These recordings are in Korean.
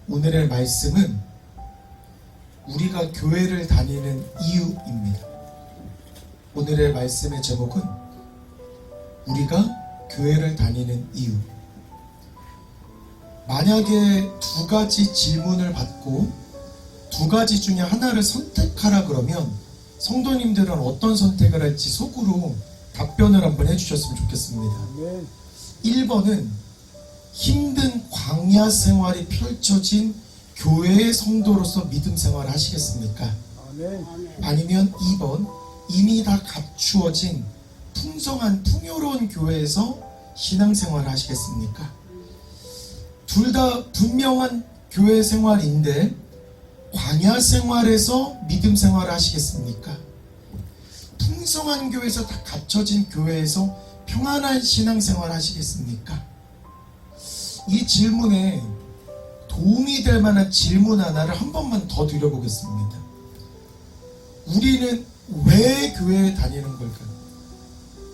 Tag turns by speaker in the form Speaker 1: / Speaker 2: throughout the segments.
Speaker 1: 오늘의 말씀은 우리가 교회를 다니는 이유입니다. 오늘의 말씀의 제목은 우리가 교회를 다니는 이유. 만약에 두 가지 질문을 받고 두 가지 중에 하나를 선택하라 그러면 성도님들은 어떤 선택을 할지 속으로 답변을 한번 해주셨으면 좋겠습니다. 1번은 힘든 광야 생활이 펼쳐진 교회의 성도로서 믿음 생활을 하시겠습니까? 아니면 2번, 이미 다 갖추어진 풍성한 풍요로운 교회에서 신앙생활을 하시겠습니까? 둘 다 분명한 교회 생활인데 광야 생활에서 믿음 생활을 하시겠습니까? 풍성한 교회에서 다 갖춰진 교회에서 평안한 신앙생활을 하시겠습니까? 이 질문에 도움이 될 만한 질문 하나를 한 번만 더 드려보겠습니다. 우리는 왜 교회에 다니는 걸까요?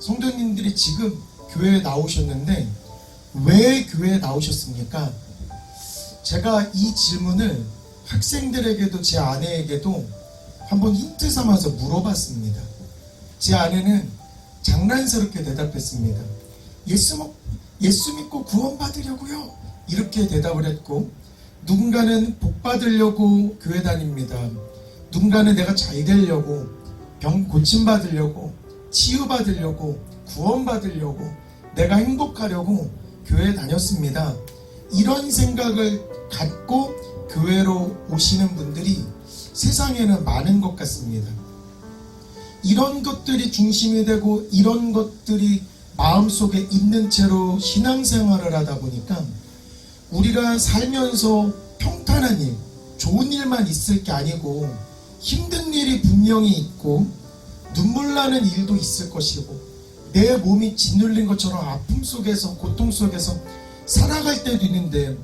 Speaker 1: 성도님들이 지금 교회에 나오셨는데 왜 교회에 나오셨습니까? 제가 이 질문을 학생들에게도 제 아내에게도 한번 힌트 삼아서 물어봤습니다. 제 아내는 장난스럽게 대답했습니다. 예수 믿고 구원받으려고요. 이렇게 대답을 했고, 누군가는 복 받으려고 교회 다닙니다. 누군가는 내가 잘 되려고, 병 고침받으려고, 치유받으려고, 구원받으려고, 내가 행복하려고 교회에 다녔습니다. 이런 생각을 갖고 교회로 오시는 분들이 세상에는 많은 것 같습니다. 이런 것들이 중심이 되고 이런 것들이 마음속에 있는 채로 신앙생활을 하다 보니까 우리가 살면서 평탄한 일, 좋은 일만 있을 게 아니고 힘든 일이 분명히 있고 눈물 나는 일도 있을 것이고 내 몸이 짓눌린 것처럼 아픔 속에서 고통 속에서 살아갈 때도 있는데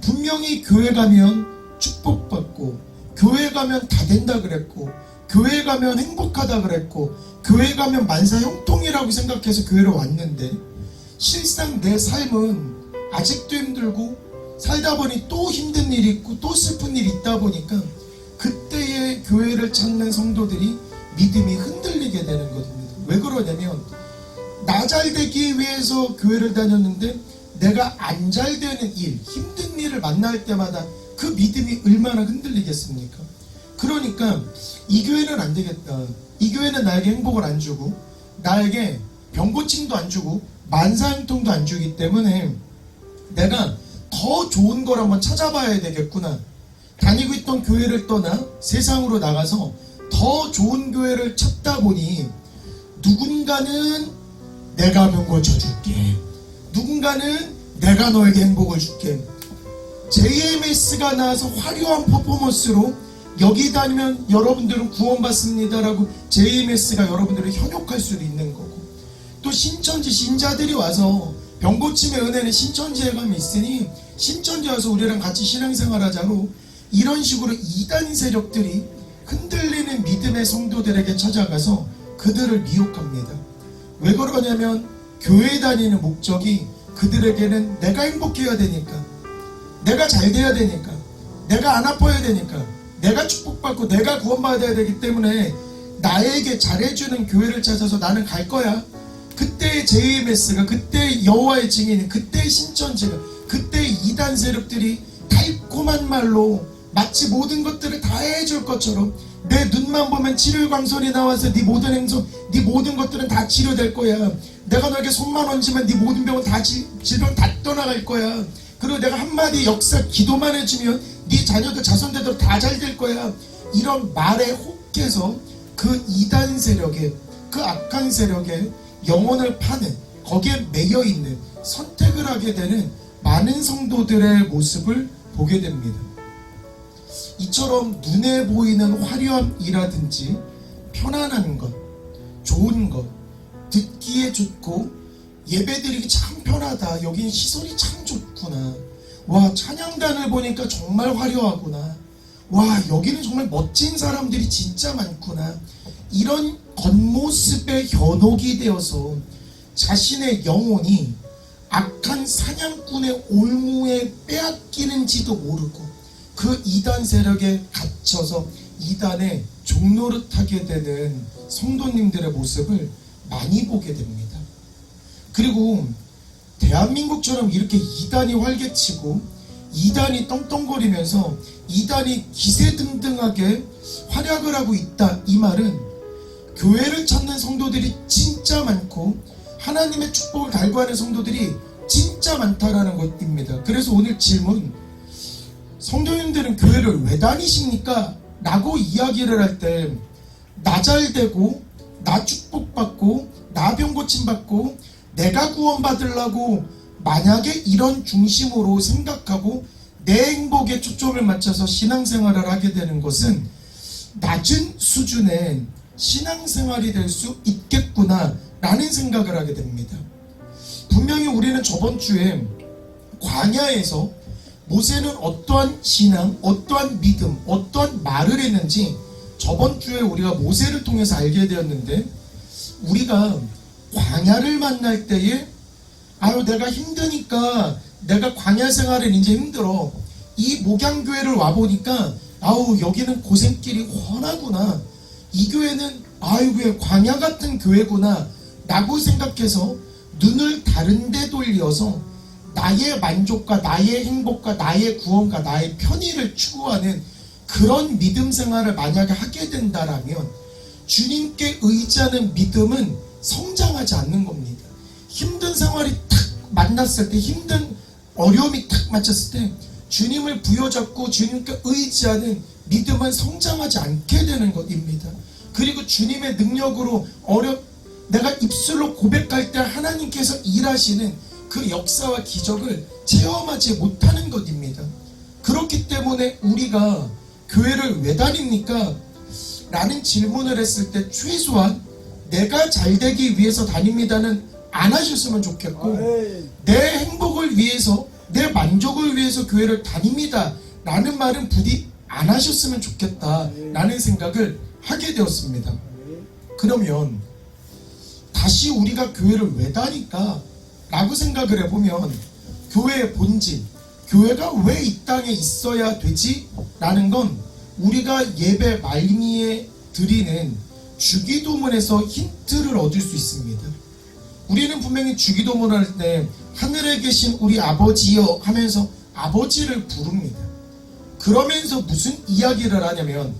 Speaker 1: 분명히 교회 가면 축복받고 교회 가면 다 된다 그랬고 교회 가면 행복하다 그랬고 교회 가면 만사형통이라고 생각해서 교회로 왔는데 실상 내 삶은 아직도 힘들고 살다 보니 또 힘든 일이 있고 또 슬픈 일이 있다 보니까 그때의 교회를 찾는 성도들이 믿음이 흔들리게 되는 겁니다. 왜 그러냐면 나 잘 되기 위해서 교회를 다녔는데 내가 안 잘 되는 일, 힘든 일을 만날 때마다 그 믿음이 얼마나 흔들리겠습니까? 그러니까 이 교회는 안 되겠다. 이 교회는 나에게 행복을 안 주고 나에게 병고침도 안 주고 만사형통도 안 주기 때문에 내가 더 좋은 걸 한번 찾아봐야 되겠구나. 다니고 있던 교회를 떠나 세상으로 나가서 더 좋은 교회를 찾다 보니 누군가는 내가 병 고쳐줄게. 누군가는 내가 너에게 행복을 줄게. JMS가 나와서 화려한 퍼포먼스로 여기 다니면 여러분들은 구원받습니다라고 JMS가 여러분들을 현혹할 수도 있는 거고, 또 신천지 신자들이 와서 병고침의 은혜는 신천지에 가면 있으니 신천지 와서 우리랑 같이 신앙생활하자로 이런 식으로 이단 세력들이 흔들리는 믿음의 성도들에게 찾아가서 그들을 미혹합니다. 왜 그러냐면 교회 다니는 목적이 그들에게는 내가 행복해야 되니까, 내가 잘 돼야 되니까, 내가 안 아파야 되니까, 내가 축복받고 내가 구원받아야 되기 때문에 나에게 잘해주는 교회를 찾아서 나는 갈 거야. 그때의 JMS가, 그때의 여호와의 증인이, 그때의 신천지가, 그때의 이단 세력들이 달콤한 말로 마치 모든 것들을 다 해줄 것처럼 내 눈만 보면 치료광선이 나와서 네 모든 행성, 네 모든 것들은 다 치료될 거야. 내가 너에게 손만 얹으면 네 모든 병은 다 질병 다 떠나갈 거야. 그리고 내가 한마디 역사 기도만 해주면 네 자녀들 자손들도 다 잘 될 거야. 이런 말에 혹해서 그 이단 세력에, 그 악한 세력에 영혼을 파는, 거기에 매여있는, 선택을 하게 되는 많은 성도들의 모습을 보게 됩니다. 이처럼 눈에 보이는 화려함이라든지 편안한 것, 좋은 것, 듣기에 좋고 예배드리기 참 편하다, 여긴 시설이 참 좋구나, 와 찬양단을 보니까 정말 화려하구나, 와 여기는 정말 멋진 사람들이 진짜 많구나, 이런 겉모습에 현혹이 되어서 자신의 영혼이 악한 사냥꾼의 올무에 빼앗기는지도 모르고 그 이단 세력에 갇혀서 이단의 종노릇하게 되는 성도님들의 모습을 많이 보게 됩니다. 그리고 대한민국처럼 이렇게 이단이 활개치고 이단이 떵떵거리면서 이단이 기세등등하게 활약을 하고 있다, 이 말은 교회를 찾는 성도들이 진짜 많고 하나님의 축복을 갈구하는 성도들이 진짜 많다라는 것입니다. 그래서 오늘 질문, 성도님들은 교회를 왜 다니십니까? 라고 이야기를 할 때 나 잘되고 나 축복받고 나 병 고침받고 내가 구원받으려고 만약에 이런 중심으로 생각하고 내 행복에 초점을 맞춰서 신앙생활을 하게 되는 것은 낮은 수준의 신앙생활이 될 수 있겠구나 라는 생각을 하게 됩니다. 분명히 우리는 저번 주에 광야에서 모세는 어떠한 신앙, 어떠한 믿음, 어떠한 말을 했는지 저번 주에 우리가 모세를 통해서 알게 되었는데, 우리가 광야를 만날 때에 아유 내가 힘드니까 내가 광야 생활은 이제 힘들어, 이 목양교회를 와보니까 아우 여기는 고생길이 훤하구나, 이 교회는 아이고 광야 같은 교회구나 라고 생각해서 눈을 다른 데 돌려서 나의 만족과 나의 행복과 나의 구원과 나의 편의를 추구하는 그런 믿음 생활을 만약에 하게 된다라면 주님께 의지하는 믿음은 성장하지 않는 겁니다. 힘든 생활이 탁 만났을 때, 힘든 어려움이 탁 맞췄을 때 주님을 부여잡고 주님께 의지하는 믿음은 성장하지 않게 되는 것입니다. 그리고 주님의 능력으로 내가 입술로 고백할 때 하나님께서 일하시는 그 역사와 기적을 체험하지 못하는 것입니다. 그렇기 때문에 우리가 교회를 왜 다닙니까? 라는 질문을 했을 때 최소한 내가 잘되기 위해서 다닙니다는 안 하셨으면 좋겠고, 내 행복을 위해서, 내 만족을 위해서 교회를 다닙니다 라는 말은 부디 안 하셨으면 좋겠다 라는 생각을 하게 되었습니다. 그러면 다시 우리가 교회를 왜 다닐까 라고 생각을 해보면, 교회의 본질, 교회가 왜 이 땅에 있어야 되지? 라는 건 우리가 예배 말미에 드리는 주기도문에서 힌트를 얻을 수 있습니다. 우리는 분명히 주기도문을 할 때 하늘에 계신 우리 아버지여 하면서 아버지를 부릅니다. 그러면서 무슨 이야기를 하냐면,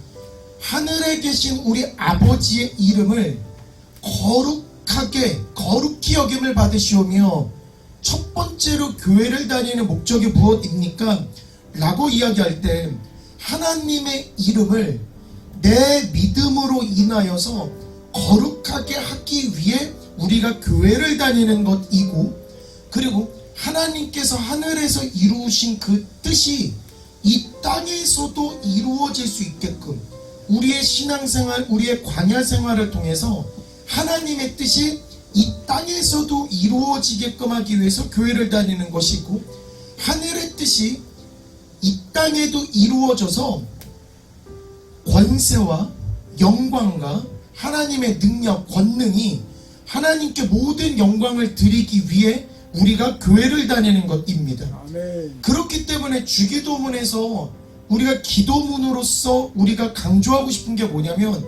Speaker 1: 하늘에 계신 우리 아버지의 이름을 거룩히 여김을 받으시오며 첫 번째로 교회를 다니는 목적이 무엇입니까? 라고 이야기할 때 하나님의 이름을 내 믿음으로 인하여서 거룩하게 하기 위해 우리가 교회를 다니는 것이고, 그리고 하나님께서 하늘에서 이루신 그 뜻이 이 땅에서도 이루어질 수 있게끔 우리의 신앙생활, 우리의 광야 생활을 통해서 하나님의 뜻이 이 땅에서도 이루어지게끔 하기 위해서 교회를 다니는 것이고, 하늘의 뜻이 이 땅에도 이루어져서 권세와 영광과 하나님의 능력, 권능이 하나님께 모든 영광을 드리기 위해 우리가 교회를 다니는 것입니다. 아멘. 그렇기 때문에 주기도문에서 우리가 기도문으로서 우리가 강조하고 싶은 게 뭐냐면,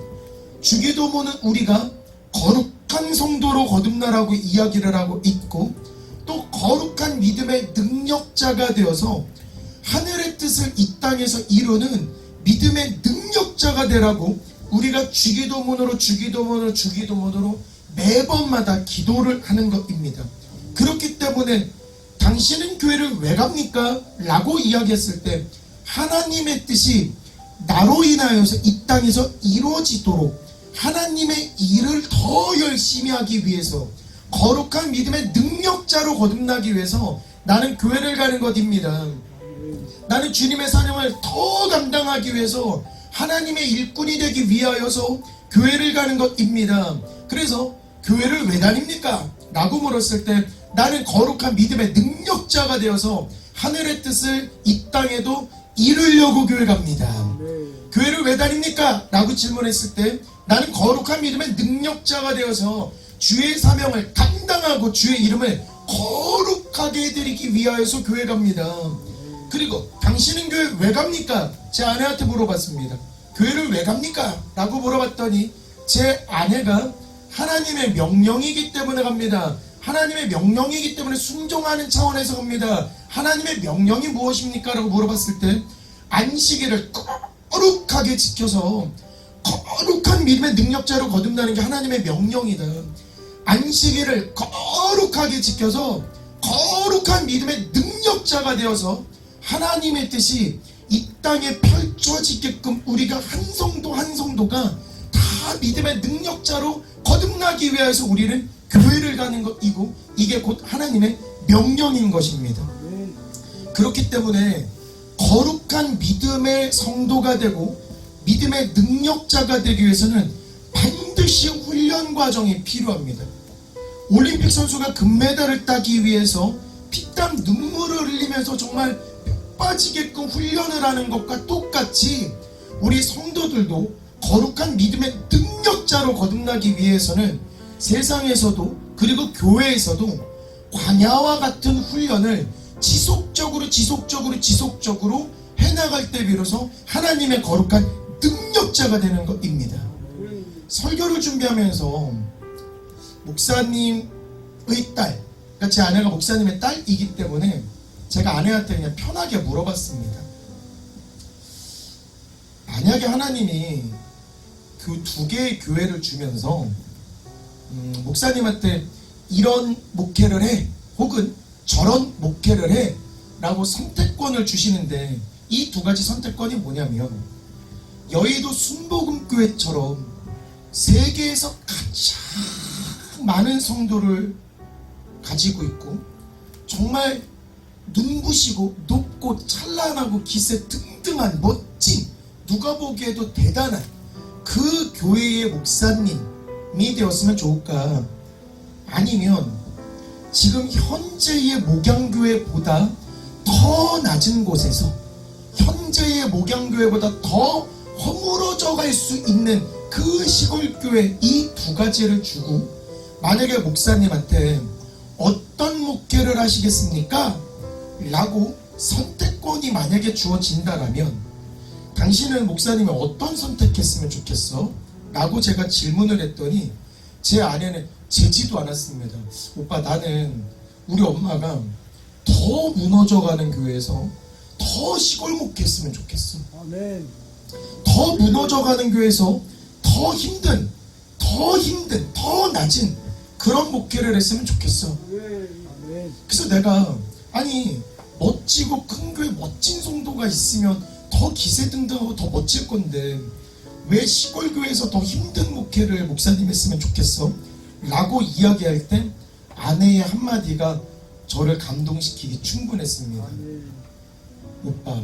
Speaker 1: 주기도문은 우리가 거룩한 성도로 거듭나라고 이야기를 하고 있고, 또 거룩한 믿음의 능력자가 되어서 하늘의 뜻을 이 땅에서 이루는 믿음의 능력자가 되라고 우리가 주기도문으로 매번마다 기도를 하는 것입니다. 그렇기 때문에 당신은 교회를 왜 갑니까? 라고 이야기했을 때 하나님의 뜻이 나로 인하여서 이 땅에서 이루어지도록 하나님의 일을 더 열심히 하기 위해서, 거룩한 믿음의 능력자로 거듭나기 위해서 나는 교회를 가는 것입니다. 나는 주님의 사명을 더 감당하기 위해서 하나님의 일꾼이 되기 위하여서 교회를 가는 것입니다. 그래서 교회를 왜 다닙니까? 라고 물었을 때 나는 거룩한 믿음의 능력자가 되어서 하늘의 뜻을 이 땅에도 이루려고 교회 갑니다. 교회를 왜 다닙니까? 라고 질문했을 때 나는 거룩한 믿음의 능력자가 되어서 주의 사명을 감당하고 주의 이름을 거룩하게 해드리기 위하여서 교회 갑니다. 그리고 당신은 교회 왜 갑니까? 제 아내한테 물어봤습니다. 교회를 왜 갑니까? 라고 물어봤더니 제 아내가 하나님의 명령이기 때문에 갑니다. 하나님의 명령이기 때문에 순종하는 차원에서 갑니다. 하나님의 명령이 무엇입니까? 라고 물어봤을 때 안식일을 거룩하게 지켜서 거룩한 믿음의 능력자로 거듭나는 게 하나님의 명령이다. 안식일을 거룩하게 지켜서 거룩한 믿음의 능력자가 되어서 하나님의 뜻이 이 땅에 펼쳐지게끔 우리가 한 성도 한 성도가 다 믿음의 능력자로 거듭나기 위해서 우리는 교회를 가는 것이고 이게 곧 하나님의 명령인 것입니다. 그렇기 때문에 거룩한 믿음의 성도가 되고 믿음의 능력자가 되기 위해서는 반드시 훈련 과정이 필요합니다. 올림픽 선수가 금메달을 따기 위해서 피땀 눈물을 흘리면서 정말 빠지게끔 훈련을 하는 것과 똑같이 우리 성도들도 거룩한 믿음의 능력자로 거듭나기 위해서는 세상에서도 그리고 교회에서도 광야와 같은 훈련을 지속적으로 해나갈 때 비로소 하나님의 거룩한 능력자가 되는 것입니다. 설교를 준비하면서 목사님의 딸, 그러니까 제 아내가 목사님의 딸이기 때문에 제가 아내한테 그냥 편하게 물어봤습니다. 만약에 하나님이 그 두 개의 교회를 주면서 목사님한테 이런 목회를 해 혹은 저런 목회를 해 라고 선택권을 주시는데 이 두 가지 선택권이 뭐냐면 여의도 순복음교회처럼 세계에서 가장 많은 성도를 가지고 있고 정말 눈부시고 높고 찬란하고 기세 등등한 멋진 누가 보기에도 대단한 그 교회의 목사님이 되었으면 좋을까? 아니면 지금 현재의 목양교회보다 더 낮은 곳에서 현재의 목양교회보다 더 허물어져 갈 수 있는 그 시골교회 이 두 가지를 주고 만약에 목사님한테 어떤 목회를 하시겠습니까? 라고 선택권이 만약에 주어진다라면 당신은 목사님이 어떤 선택했으면 좋겠어? 라고 제가 질문을 했더니 제 아내는 재지도 않았습니다. 오빠 나는 우리 엄마가 더 무너져가는 교회에서 더 시골 목회했으면 좋겠어.
Speaker 2: 아멘.
Speaker 1: 더 무너져가는 교회에서 더 힘든 더 낮은 그런 목회를 했으면 좋겠어.
Speaker 2: 아멘.
Speaker 1: 그래서 내가 아니 멋지고 큰 교회 멋진 성도가 있으면 더 기세등등하고 더 멋질 건데 왜 시골 교회에서 더 힘든 목회를 목사님 했으면 좋겠어? 라고 이야기할 때 아내의 한마디가 저를 감동시키기 충분했습니다. 오빠,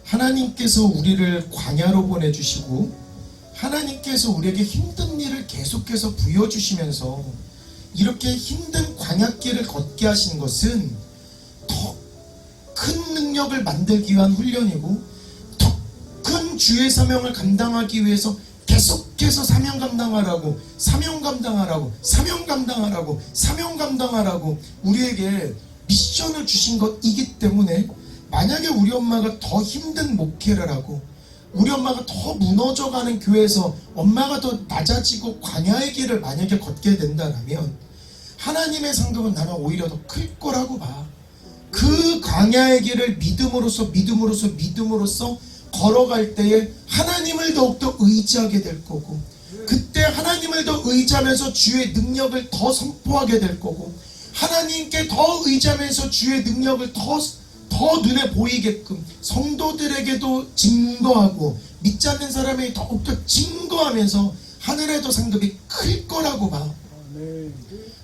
Speaker 1: 하나님께서 우리를 광야로 보내주시고 하나님께서 우리에게 힘든 일을 계속해서 부여주시면서 이렇게 힘든 광야길을 걷게 하신 것은 더 큰 능력을 만들기 위한 훈련이고 더 큰 주의 사명을 감당하기 위해서 계속해서 사명 감당하라고 우리에게 미션을 주신 것이기 때문에 만약에 우리 엄마가 더 힘든 목회를 하고 우리 엄마가 더 무너져가는 교회에서 엄마가 더 낮아지고 광야의 길을 만약에 걷게 된다면 하나님의 상급은 나는 오히려 더 클 거라고 봐. 그 광야의 길을 믿음으로써 걸어갈 때에 하나님을 더욱더 의지하게 될 거고 그때 하나님을 더 의지하면서 주의 능력을 더 선포하게 될 거고 하나님께 더 의지하면서 주의 능력을 더 눈에 보이게끔 성도들에게도 증거하고 믿지 않는 사람에게 더욱더 증거하면서 하늘의 더 상급이 클 거라고 봐.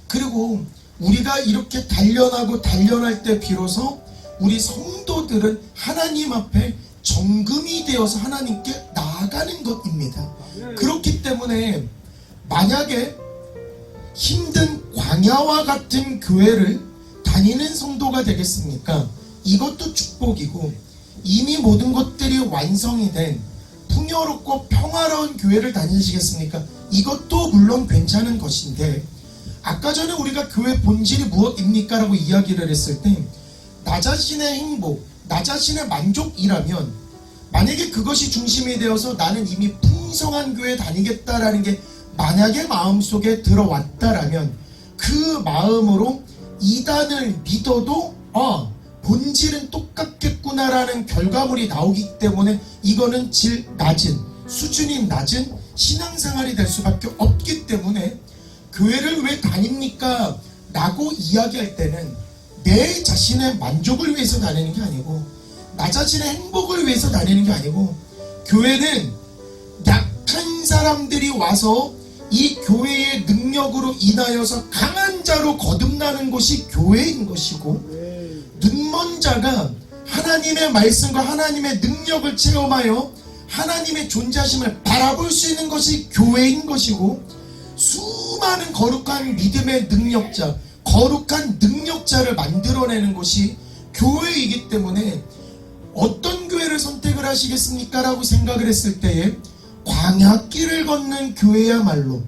Speaker 1: 그리고 우리가 이렇게 단련할 때 비로소 우리 성도들은 하나님 앞에 정금이 되어서 하나님께 나아가는 것입니다. 그렇기 때문에 만약에 힘든 광야와 같은 교회를 다니는 성도가 되겠습니까? 이것도 축복이고 이미 모든 것들이 완성이 된 풍요롭고 평화로운 교회를 다니시겠습니까? 이것도 물론 괜찮은 것인데 아까 전에 우리가 교회 본질이 무엇입니까? 라고 이야기를 했을 때 나 자신의 행복, 나 자신의 만족이라면, 만약에 그것이 중심이 되어서 나는 이미 풍성한 교회 다니겠다라는 게 만약에 마음속에 들어왔다라면, 그 마음으로 이단을 믿어도 본질은 똑같겠구나라는 결과물이 나오기 때문에 이거는 낮은, 수준이 낮은 신앙생활이 될 수밖에 없기 때문에, 교회를 왜 다닙니까? 라고 이야기할 때는 내 자신의 만족을 위해서 다니는 게 아니고, 나 자신의 행복을 위해서 다니는 게 아니고, 교회는 약한 사람들이 와서 이 교회의 능력으로 인하여서 강한 자로 거듭나는 것이 교회인 것이고, 눈먼 자가 하나님의 말씀과 하나님의 능력을 체험하여 하나님의 존재하심을 바라볼 수 있는 것이 교회인 것이고, 수많은 거룩한 믿음의 능력자, 거룩한 능력자를 만들어내는 것이 교회이기 때문에, 어떤 교회를 선택을 하시겠습니까? 라고 생각을 했을 때에 광야길을 걷는 교회야말로,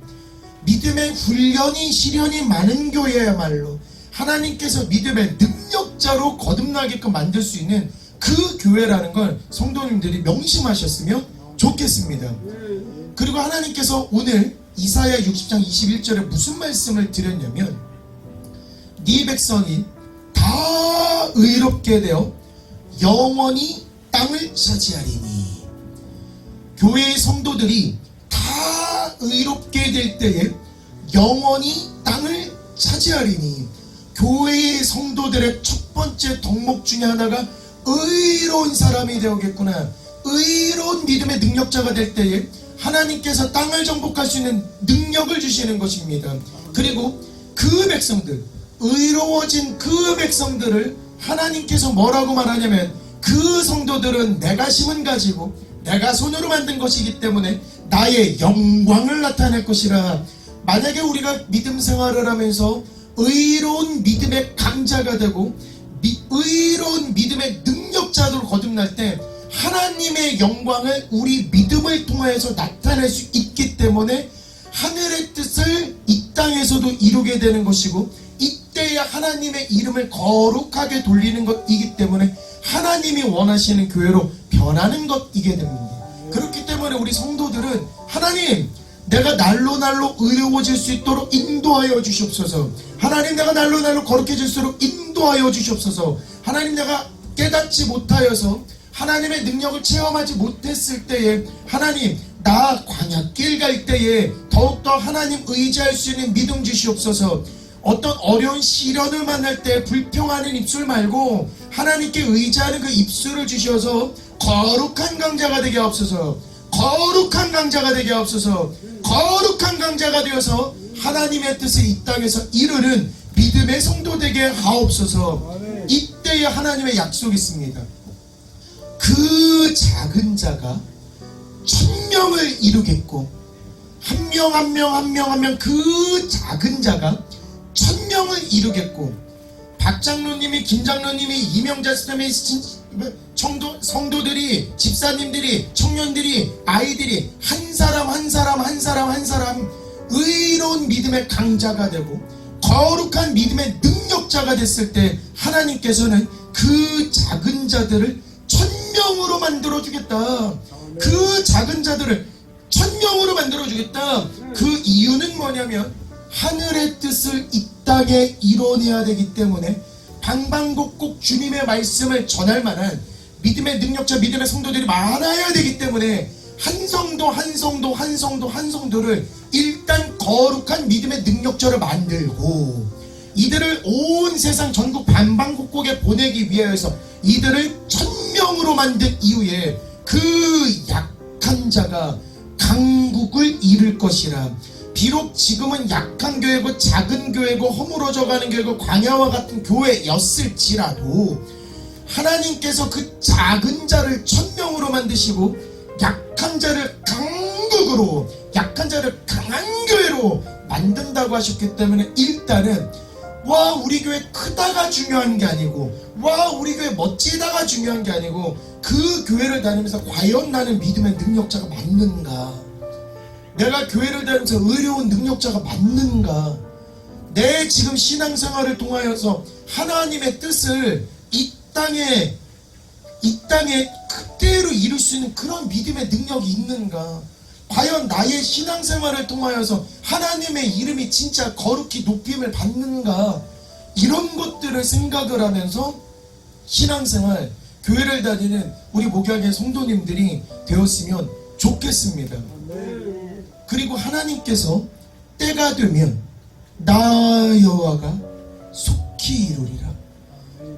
Speaker 1: 믿음의 훈련이 시련이 많은 교회야말로 하나님께서 믿음의 능력자로 거듭나게끔 만들 수 있는 그 교회라는 걸 성도님들이 명심하셨으면 좋겠습니다. 그리고 하나님께서 오늘 이사야 60장 21절에 무슨 말씀을 드렸냐면, 네 백성이 다 의롭게 되어 영원히 땅을 차지하리니, 교회의 성도들이 다 의롭게 될 때에 영원히 땅을 차지하리니, 교회의 성도들의 첫 번째 덕목 중에 하나가 의로운 사람이 되어겠구나, 의로운 믿음의 능력자가 될 때에 하나님께서 땅을 정복할 수 있는 능력을 주시는 것입니다. 그리고 그 백성들, 의로워진 그 백성들을 하나님께서 뭐라고 말하냐면, 그 성도들은 내가 심은 가지고 내가 손으로 만든 것이기 때문에 나의 영광을 나타낼 것이라. 만약에 우리가 믿음 생활을 하면서 의로운 믿음의 강자가 되고 의로운 믿음의 능력자로 거듭날 때 하나님의 영광을 우리 믿음을 통해서 나타낼 수 있기 때문에 하늘의 뜻을 이 땅에서도 이루게 되는 것이고, 이때야 하나님의 이름을 거룩하게 돌리는 것이기 때문에 하나님이 원하시는 교회로 변하는 것이게 됩니다. 그렇기 때문에 우리 성도들은, 하나님, 내가 날로 날로 의로워질 수 있도록 인도하여 주시옵소서. 하나님, 내가 날로 날로 거룩해질수록 인도하여 주시옵소서. 하나님, 내가 깨닫지 못하여서 하나님의 능력을 체험하지 못했을 때에, 하나님, 나 광야길 갈 때에 더욱더 하나님 의지할 수 있는 믿음 주시옵소서. 어떤 어려운 시련을 만날 때 불평하는 입술 말고 하나님께 의지하는 그 입술을 주셔서 거룩한 강자가 되게 하옵소서. 거룩한 강자가 되게 하옵소서. 거룩한 강자가 되어서 하나님의 뜻을 이 땅에서 이루는 믿음의 성도 되게 하옵소서. 이때에 하나님의 약속이 있습니다. 그 작은 자가 1000명을 이루겠고, 한 명 한 명 한 명 한 명 그 작은 자가 1000명을 이루겠고, 박 장로님이, 김 장로님이, 이명자 스님이, 성도들이, 집사님들이, 청년들이, 아이들이 한 사람 한 사람 한 사람 한 사람 의로운 믿음의 강자가 되고 거룩한 믿음의 능력자가 됐을 때 하나님께서는 그 작은 자들을 1000명으로 만들어주겠다. 그 작은 자들을 1000명으로 만들어주겠다. 그 이유는 뭐냐면, 하늘의 뜻을 이 땅에 이뤄내야 되기 때문에 방방곡곡 주님의 말씀을 전할 만한 믿음의 능력자, 믿음의 성도들이 많아야 되기 때문에 한 성도 한 성도 한 성도 한 성도를 일단 거룩한 믿음의 능력자를 만들고, 이들을 온 세상 전국 방방곡곡에 보내기 위하여서 이들을 1000명으로 만든 이후에 그 약한 자가 강국을 이룰 것이라. 비록 지금은 약한 교회고 작은 교회고 허물어져가는 교회고 광야와 같은 교회였을지라도 하나님께서 그 작은 자를 1000명으로 만드시고 약한 자를 강국으로, 약한 자를 강한 교회로 만든다고 하셨기 때문에, 일단은 와 우리 교회 크다가 중요한 게 아니고, 와 우리 교회 멋지다가 중요한 게 아니고, 그 교회를 다니면서 과연 나는 믿음의 능력자가 맞는가, 내가 교회를 다니면서 의로운 능력자가 맞는가, 내 지금 신앙생활을 통하여서 하나님의 뜻을 이 이 땅에 그대로 이룰 수 있는 그런 믿음의 능력이 있는가? 과연 나의 신앙생활을 통하여서 하나님의 이름이 진짜 거룩히 높임을 받는가? 이런 것들을 생각을 하면서 신앙생활, 교회를 다니는 우리 목양의 성도님들이 되었으면 좋겠습니다. 그리고 하나님께서 때가 되면 나 여호와가 속히 이루리라.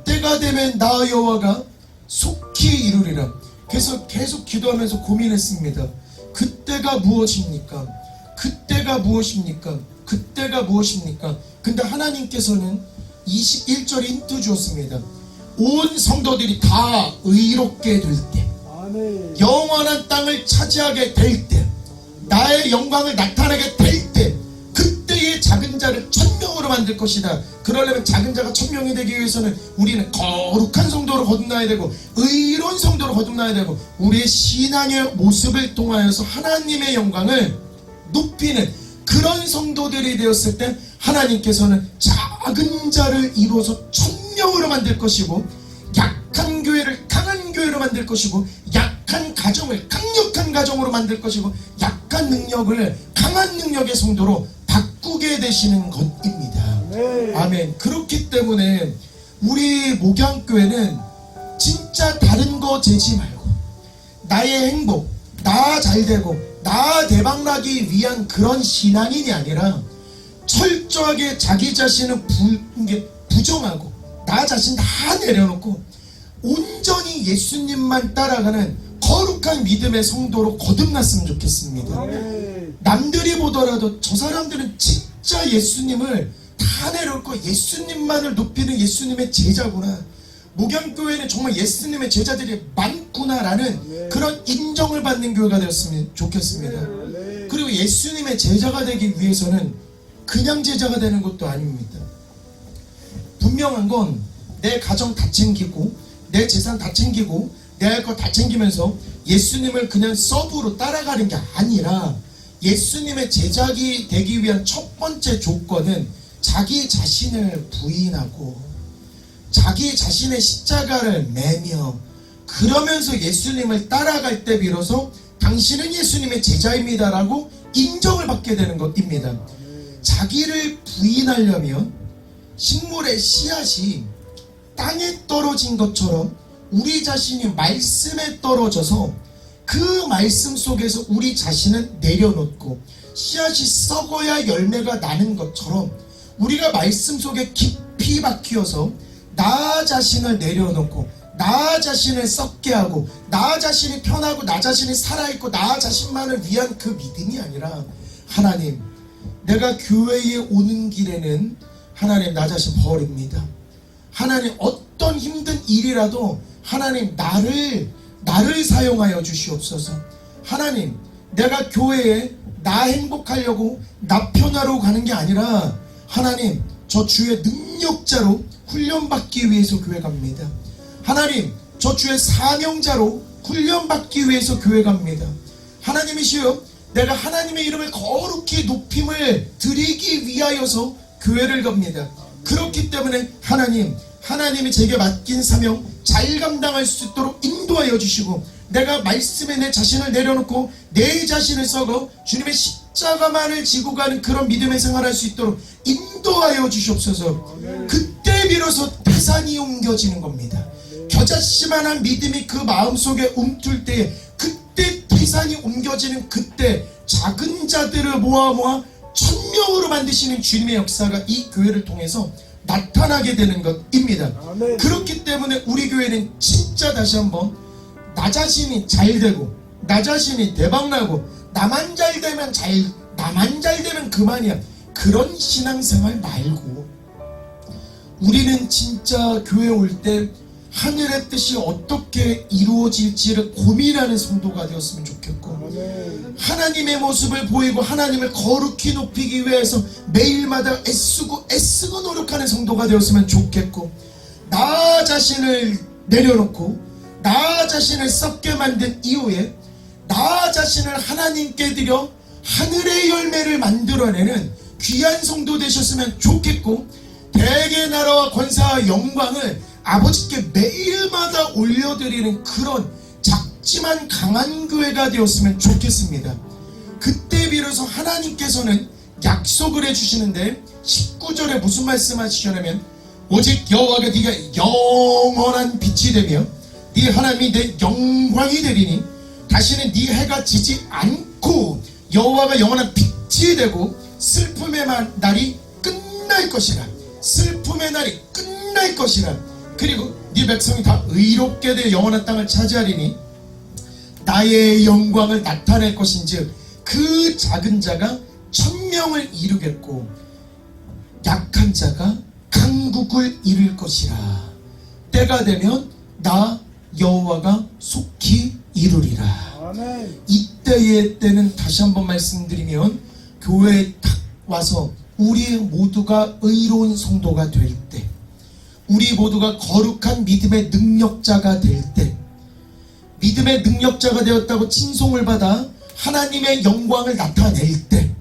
Speaker 1: 때가 되면 나 여호와가 속히 이루리라. 그래서 계속 기도하면서 고민했습니다. 그때가 무엇입니까? 그때가 무엇입니까? 그때가 무엇입니까? 근데 하나님께서는 21절에 힌트 주었습니다. 온 성도들이 다 의롭게 될 때, 영원한 땅을 차지하게 될 때, 나의 영광을 나타내게 될 때, 그때의 작은 자를 1000명으로 만들 것이다. 그러려면 작은 자가 1000명이 되기 위해서는 우리는 거룩한 성도로 거듭나야 되고 의로운 성도로 거듭나야 되고 우리의 신앙의 모습을 통하여서 하나님의 영광을 높이는 그런 성도들이 되었을 때 하나님께서는 작은 자를 이루어서 1000명으로 만들 것이고 약한 교회를 강한 교회로 만들 것이고 약한 가정을 강력한 가정으로 만들 것이고 약한 능력을 강한 능력의 성도로 바꾸게 되시는 것입니다. 아멘. 그렇기 때문에 우리 목양교회는 진짜 다른 거 재지 말고 나의 행복, 나 잘되고 나 대박나기 위한 그런 신앙인이 아니라 철저하게 자기 자신을 부정하고 나 자신 다 내려놓고 온전히 예수님만 따라가는 거룩한 믿음의 성도로 거듭났으면 좋겠습니다. 남들이 보더라도 저 사람들은 진짜 예수님을 다 내려놓고 예수님만을 높이는 예수님의 제자구나, 목양교회는 정말 예수님의 제자들이 많구나라는 그런 인정을 받는 교회가 되었으면 좋겠습니다. 그리고 예수님의 제자가 되기 위해서는 그냥 제자가 되는 것도 아닙니다. 분명한 건 내 가정 다 챙기고 내 재산 다 챙기고 내 할 거 다 챙기면서 예수님을 그냥 서브로 따라가는 게 아니라 예수님의 제자가 되기 위한 첫 번째 조건은 자기 자신을 부인하고 자기 자신의 십자가를 매며 그러면서 예수님을 따라갈 때 비로소 당신은 예수님의 제자입니다 라고 인정을 받게 되는 것입니다. 자기를 부인하려면 식물의 씨앗이 땅에 떨어진 것처럼 우리 자신이 말씀에 떨어져서 그 말씀 속에서 우리 자신을 내려놓고 씨앗이 썩어야 열매가 나는 것처럼 우리가 말씀 속에 깊이 박혀서 나 자신을 내려놓고 나 자신을 썩게 하고 나 자신이 편하고 나 자신이 살아있고 나 자신만을 위한 그 믿음이 아니라 하나님, 내가 교회에 오는 길에는 하나님 나 자신 버립니다. 하나님, 어떤 힘든 일이라도 하나님 나를 사용하여 주시옵소서. 하나님, 내가 교회에 나 행복하려고 나 편하러 가는 게 아니라 하나님, 저 주의 능력자로 훈련받기 위해서 교회 갑니다. 하나님, 저 주의 사명자로 훈련받기 위해서 교회 갑니다. 하나님이시여, 내가 하나님의 이름을 거룩히 높임을 드리기 위하여서 교회를 갑니다. 그렇기 때문에 하나님이 제게 맡긴 사명 잘 감당할 수 있도록 인도하여 주시고 내가 말씀에 내 자신을 내려놓고 내 자신을 썩어 주님의 십자가만을 지고 가는 그런 믿음의 생활할 수 있도록 인도하여 주시옵소서. 그때 비로소 태산이 옮겨지는 겁니다. 겨자씨만한 믿음이 그 마음속에 움틀 때에 그때 태산이 옮겨지는 그때 작은 자들을 모아 1000명으로 만드시는 주님의 역사가 이 교회를 통해서 나타나게 되는 것입니다. 아멘. 그렇기 때문에 우리 교회는 진짜 다시 한번 나 자신이 잘되고 나 자신이 대박나고 나만 잘되면 그만이야, 그런 신앙생활 말고 우리는 진짜 교회 올 때 하늘의 뜻이 어떻게 이루어질지를 고민하는 성도가 되었으면 좋겠고 하나님의 모습을 보이고 하나님을 거룩히 높이기 위해서 매일마다 애쓰고 노력하는 성도가 되었으면 좋겠고 나 자신을 내려놓고 나 자신을 썩게 만든 이후에 나 자신을 하나님께 드려 하늘의 열매를 만들어내는 귀한 성도 되셨으면 좋겠고 대개 나라와 권사와 영광을 아버지께 매일마다 올려드리는 그런 작지만 강한 교회가 되었으면 좋겠습니다. 그때 비로소 하나님께서는 약속을 해주시는데 19절에 무슨 말씀하시냐면 오직 여호와가 네가 영원한 빛이 되며 네 하나님이 내 영광이 되리니 다시는 네 해가 지지 않고 여호와가 영원한 빛이 되고 슬픔의 날이 끝날 것이라. 슬픔의 날이 끝날 것이라. 그리고 네 백성이 다 의롭게 되어 영원한 땅을 차지하리니 나의 영광을 나타낼 것인즉 그 작은 자가 천명을 이루겠고 약한 자가 강국을 이룰 것이라. 때가 되면 나 여호와가 속히 이루리라.
Speaker 2: 아멘.
Speaker 1: 이때의 때는 다시 한번 말씀드리면 교회에 딱 와서 우리 모두가 의로운 성도가 될 때, 우리 모두가 거룩한 믿음의 능력자가 될 때, 믿음의 능력자가 되었다고 칭송을 받아 하나님의 영광을 나타낼 때,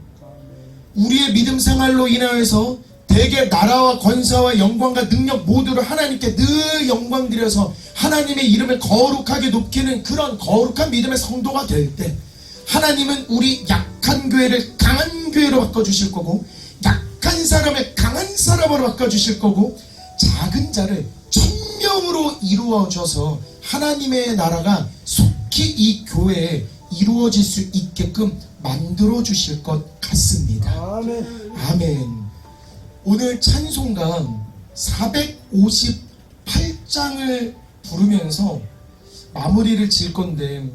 Speaker 1: 우리의 믿음 생활로 인하여서 대개 나라와 권세와 영광과 능력 모두를 하나님께 늘 영광 드려서 하나님의 이름을 거룩하게 높이는 그런 거룩한 믿음의 성도가 될 때, 하나님은 우리 약한 교회를 강한 교회로 바꿔주실 거고, 약한 사람을 강한 사람으로 바꿔주실 거고, 작은 자를 천명으로 이루어져서 하나님의 나라가 속히 이 교회에 이루어질 수 있게끔 만들어 주실 것 같습니다.
Speaker 2: 아멘.
Speaker 1: 아멘. 오늘 찬송가 458장을 부르면서 마무리를 질 건데,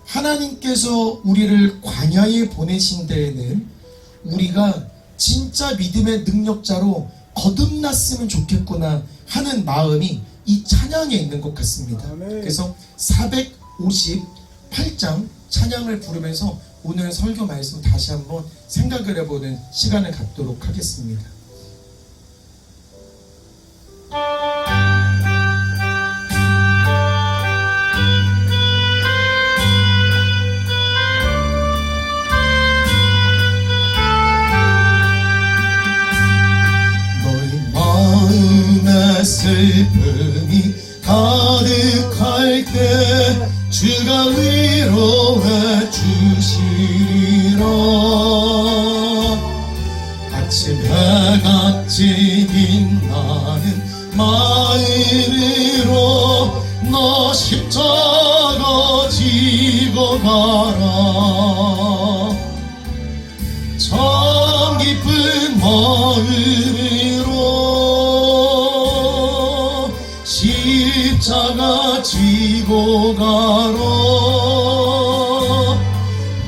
Speaker 1: 하나님께서 우리를 광야에 보내신 데에는 우리가 진짜 믿음의 능력자로 거듭났으면 좋겠구나 하는 마음이 이 찬양에 있는 것 같습니다.
Speaker 2: 아멘.
Speaker 1: 그래서 458장 찬양을 부르면서 오늘 설교 말씀 다시 한번 생각을 해보는 시간을 갖도록 하겠습니다.
Speaker 3: 슬픔이 가득할 때 주가 위로해 주시리라. 아침 해같이 빛나는 마음으로 너 십자가 지고 가라. 참 기쁜 마음으로 십자가 지고 가라.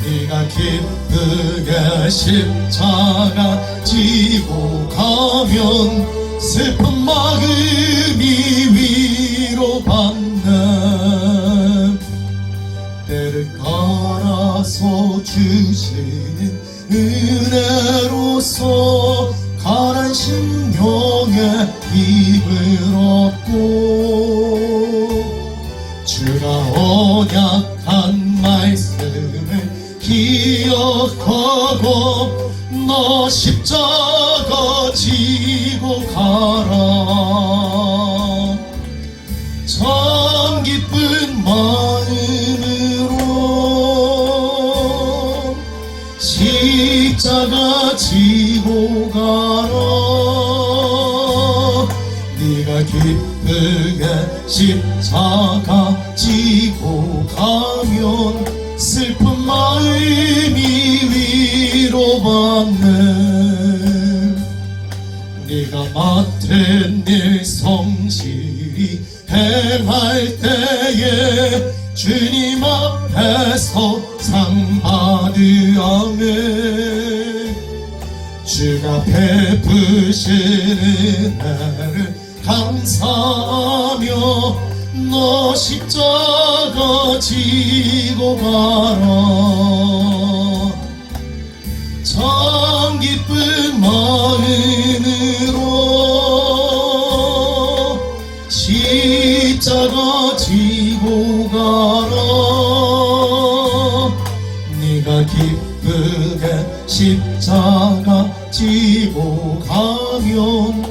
Speaker 3: 네가 기쁘게 십자가 지고 가면 슬픈 마음이 위로받네. 때를 따라서 주시는 은혜로서 가난 심령에 힘을 얻고 주가 언약한 말씀을 기억하고 너 십자가 지고 가라. 참 기쁜 마음으로 십자가 지고 가라. 네가 기쁘게 십자가 지고 가면 슬픈 마음이 위로받네. 네가 맡은 일 성실히 행할 때에 주님 앞에서 상 받으아멘. 주가 베푸시는 은혜를 감사하며 너 십자가 지고 가라. 참 기쁜 마음으로 십자가 지고 가라. 네가 기쁘게 십자가 지고 가면